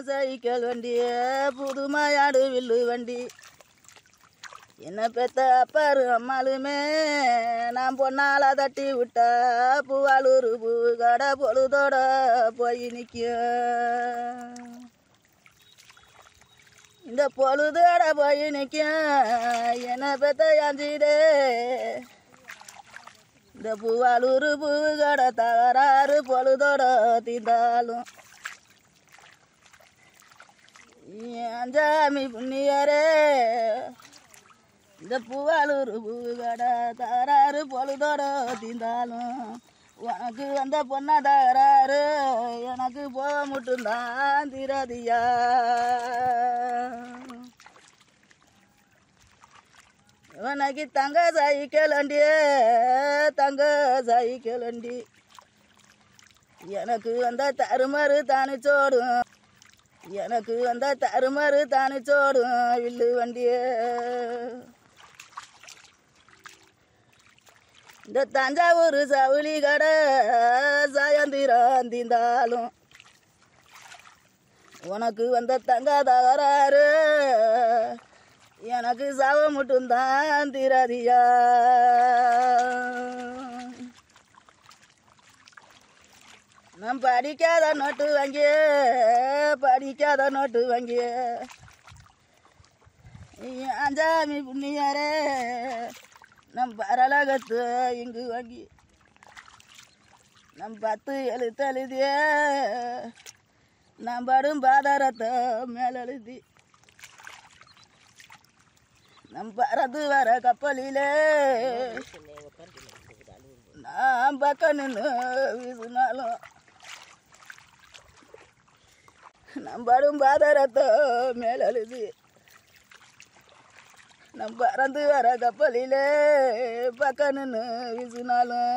Cycle வண்டி புதுமையாடு வில்லு வண்டி என்ன பெத்த அப்பாரு அம்மாளுமே நான் பொன்னால தட்டி விட்டா பூவாளூர் பூ கடை பொழுதோட போய் நிற்கும். இந்த பொழுதோட போய் நிற்கும் என்ன பெத்த அஞ்சிடே இந்த பூவாளூர் பூ கடை தகராறு பொழுதோட தீர்ந்தாலும் அஞ்சாமி புண்ணியரே இந்த பூவாளூர் பூ கடை தகராறு பொழுதோட தீர்ந்தாலும் உனக்கு வந்த பொண்ணா தகராறு எனக்கு போக மட்டும்தான் தீராதியா. உனக்கு தங்க சைக்கிள் வண்டியே தங்க சைக்கிள் வண்டி எனக்கு வந்த தருமரு தானிச்சோடும் எனக்கு வந்த தருமரு தானிச்சோடும் வில்லு வண்டியே. இந்த தஞ்சாவூர் சவுளி கடை சாயந்திரம் தீர்ந்தாலும் உனக்கு வந்த தங்க தகராறு எனக்கு சாவ மட்டும்தான் தீராதியா. நான் படிக்காத நோட்டு வாங்கிய படிக்காத நோட்டு வாங்கிய அஞ்சாமி புண்ணியாரே நம் பரலகத்து இங்கு வாங்கி நம் 10 எழுத்து எழுதிய நான் படும் பாதாரத்தை மேலெழுதி நம் பறந்து வர கப்பலிலே நான் பக்கம் நின்று வீசினாலும் நம் படும் பாதாரத்தை மேலெழுதி நம் பறந்து வர கப்பலிலே பக்கம் நின்று வீசினாலும்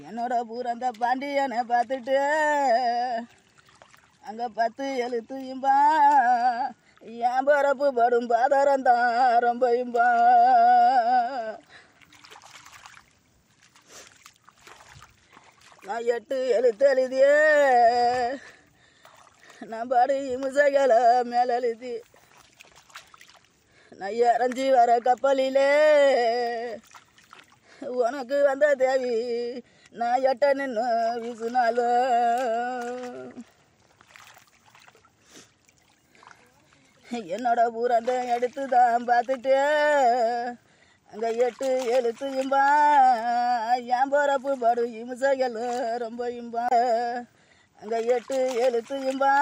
என்னோட பூரந்த பாண்டியனை பார்த்துட்டு அங்கே 10 எழுத்து இம்பா என் பரப்பு படும் பாதாரம் தான் ரொம்ப இம்பா. நான் 8 எழுத்து எழுதியே நான் பாடு இமுசைகளை மேலே எழுதி நான் இறஞ்சி வர கப்பலிலே உனக்கு வந்த தேவி நான் 8 நின்று வீசினாலும் என்னோட பூரந்த எடுத்து தான் பார்த்துட்டு அங்கே 8 எழுத்து இம்பா என் பரப்பு படு இமுசைகள் ரொம்ப இம்பா. அங்கே 8 எழுத்து இம்பா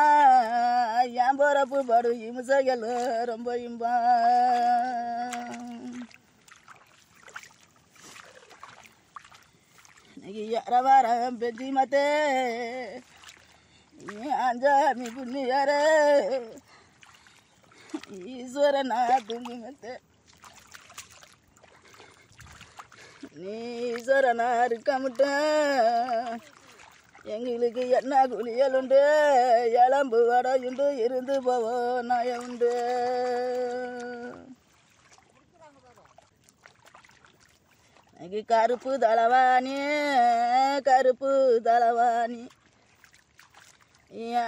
என் பரப்பு படு இமுசைகள் ரொம்ப இம்பா. இன்னைக்கு யாரவாரம் பெஞ்சி மத்தே அஞ்சாமி புண்ணியாரே ஈஸ்வரனா துங்கி மத்தே நீ ஈஸ்வரனா இருக்க முட்டேன் எங்களுக்கு என்ன குளியல் உண்டு எளம்பு வடையுண்டு இருந்து போவோம் நாய உண்டு. எனக்கு கருப்பு தலவாணி கருப்பு தலவாணி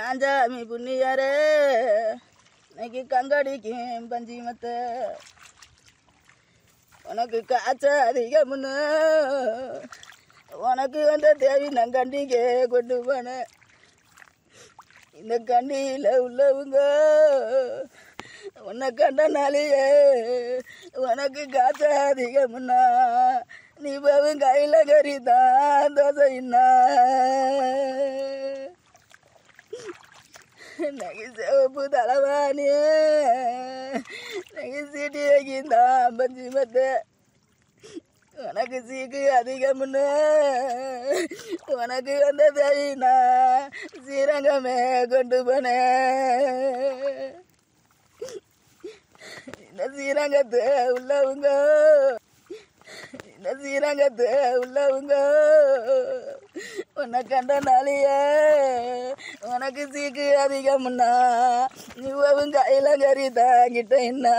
அஞ்சாமி புண்ணியாரே இன்னைக்கு கங்கடிக்கும் பஞ்சி மத்த உனக்கு காய்ச்ச அதிகம்னு உனக்கு வந்த தேவி நான் கண்டிக்கே கொண்டு போனேன். இந்த கண்டியில் உள்ளவங்க உன்னை கண்டனாலேயே உனக்கு காய்ச்ச அதிகம்னா நீ போவும் கையில் கறிதான் தோசைன்னா நகை சிவப்பு தலவாணியே நகை சீட்டி வைக்கிந்தான் பஞ்சி மத்த உனக்கு சீக்கு அதிகம்னு உனக்கு வந்த தேவினா ஸ்ரீரங்கமே கொண்டு போனேன். இந்த ஸ்ரீரங்கத்து உள்ளவங்க இந்த ஸ்ரீரங்கத்து உள்ளவங்க உன்னை கண்டனாலேயே உனக்கு சீக்கு அதிகம்னா நீ கையில் கறி தாங்கிட்டேன்னா